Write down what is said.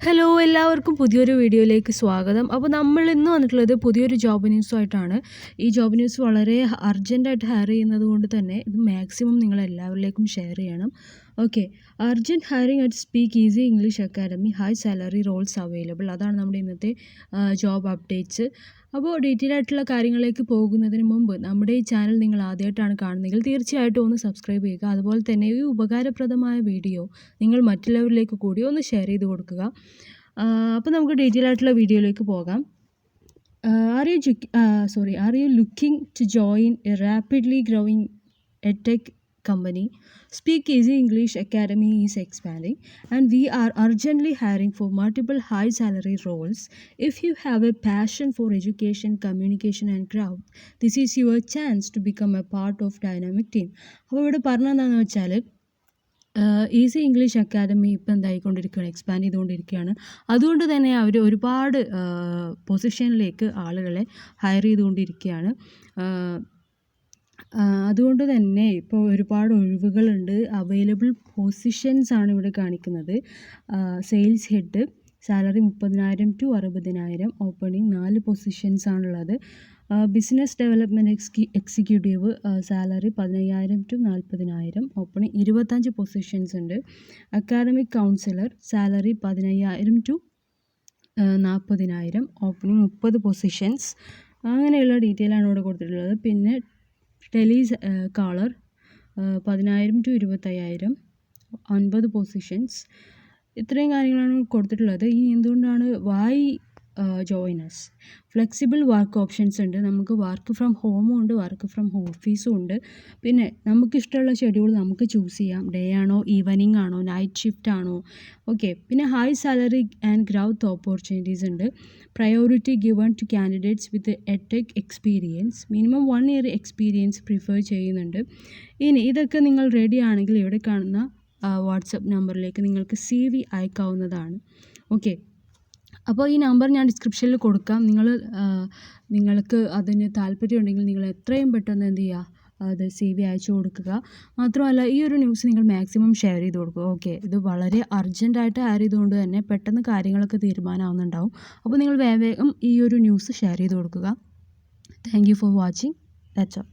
Hello എല്ലാവർക്കും പുതിയൊരു വീഡിയോയിലേക്ക് സ്വാഗതം. അപ്പോൾ നമ്മൾ ഇന്ന് വന്നിട്ടുള്ളത് പുതിയൊരു ജോബ് ന്യൂസുമായിട്ടാണ്. ഈ ജോബ് ന്യൂസ് വളരെ അർജൻറ്റായിട്ട് ഹയർ ചെയ്യുന്നത് കൊണ്ട് തന്നെ ഇത് മാക്സിമം നിങ്ങൾ എല്ലാവരിലേക്കും ഷെയർ ചെയ്യണം. Okay, urgent hiring at Speak Easy English Academy, high salary roles available. അതാണ് നമ്മുടെ ഇന്നത്തെ ജോബ് അപ്ഡേറ്റ്സ്. അപ്പോൾ ഡീറ്റെയിൽ ആയിട്ടുള്ള കാര്യങ്ങളിലേക്ക് പോകുന്നതിന് മുമ്പ് നമ്മുടെ ഈ ചാനൽ നിങ്ങൾ ആദ്യമായിട്ടാണ് കാണുന്നതെങ്കിൽ തീർച്ചയായിട്ടും ഒന്ന് സബ്സ്ക്രൈബ് ചെയ്യുക. അതുപോലെ തന്നെ ഈ ഉപകാരപ്രദമായ വീഡിയോ നിങ്ങൾ മറ്റുള്ളവരിലേക്ക് കൂടി ഒന്ന് ഷെയർ ചെയ്ത് കൊടുക്കുക. അപ്പോൾ നമുക്ക് ഡീറ്റെയിൽ ആയിട്ടുള്ള വീഡിയോയിലേക്ക് പോകാം. Are you looking to join a rapidly growing edtech company? Speak Easy English Academy is expanding and we are urgently hiring for multiple high salary roles. If you have a passion for education, communication and growth, this is your chance to become a part of dynamic team. അപ്പോൾ ഇവിടെ പറഞ്ഞതെന്താണെന്ന് വെച്ചാൽ easy English academy ഇപ്പം എന്തായിക്കൊണ്ടിരിക്കുകയാണ്, expand ചെയ്തുകൊണ്ടിരിക്കുകയാണ്. അതുകൊണ്ട് തന്നെ അവർ ഒരുപാട് പൊസിഷനിലേക്ക് ആളുകളെ ഹയർ ചെയ്തുകൊണ്ടിരിക്കുകയാണ്. അതുകൊണ്ട് തന്നെ ഇപ്പോൾ ഒരുപാട് ഒഴിവുകളുണ്ട്. അവൈലബിൾ പൊസിഷൻസ് ആണ് ഇവിടെ കാണിക്കുന്നത്. Sales head salary 30,000 to 60,000, opening 4 positions ആണുള്ളത്. Business development executive salary 15,000 to 40,000, opening 25 positions ഉണ്ട്. Academic counsellor salary 15,000 to 40,000, opening 30 positions. അങ്ങനെയുള്ള ഡീറ്റെയിൽ ആണ് ഇവിടെ കൊടുത്തിട്ടുള്ളത്. പിന്നെ ടെലി കാളർ 10,000 to 25,000, 9 പൊസിഷൻസ്. ഇത്രയും കാര്യങ്ങളാണ് കൊടുത്തിട്ടുള്ളത്. ഇനി എന്തുകൊണ്ടാണ് why joiners? Flexible work options ഉണ്ട്. നമുക്ക് വർക്ക് ഫ്രം ഹോമും ഉണ്ട്, വർക്ക് ഫ്രം ഓഫീസും ഉണ്ട്. പിന്നെ നമുക്കിഷ്ടമുള്ള ഷെഡ്യൂൾ നമുക്ക് ചൂസ് ചെയ്യാം. ഡേ ആണോ, ഈവനിങ് ആണോ, നൈറ്റ് ഷിഫ്റ്റ് ആണോ. ഓക്കെ, പിന്നെ high salary and growth opportunities ഉണ്ട്. Priority given to candidates with edtech experience. Minimum 1 year experience prefer ചെയ്യുന്നുണ്ട്. ഇനി ഇതൊക്കെ നിങ്ങൾ റെഡി ആണെങ്കിൽ ഇവിടെ കാണുന്ന വാട്സപ്പ് നമ്പറിലേക്ക് നിങ്ങൾക്ക് CV അയക്കാവുന്നതാണ്. ഓക്കെ, അപ്പോൾ ഈ നമ്പർ ഞാൻ ഡിസ്ക്രിപ്ഷനിൽ കൊടുക്കാം. നിങ്ങൾക്ക് അതിന് താല്പര്യമുണ്ടെങ്കിൽ നിങ്ങൾ എത്രയും പെട്ടെന്ന് എന്ത് ചെയ്യുക, അത് CV അയച്ചു കൊടുക്കുക. മാത്രമല്ല ഈ ഒരു ന്യൂസ് നിങ്ങൾ മാക്സിമം ഷെയർ ചെയ്ത് കൊടുക്കുക. ഓക്കെ, ഇത് വളരെ അർജൻറ്റായിട്ട് ഹയർ ചെയ്തുകൊണ്ട് തന്നെ പെട്ടെന്ന് കാര്യങ്ങളൊക്കെ തീരുമാനമാവുന്നുണ്ടാവും. അപ്പോൾ നിങ്ങൾ വേഗം ഈ ഒരു ന്യൂസ് ഷെയർ ചെയ്ത് കൊടുക്കുക. Thank you for watching. That's all.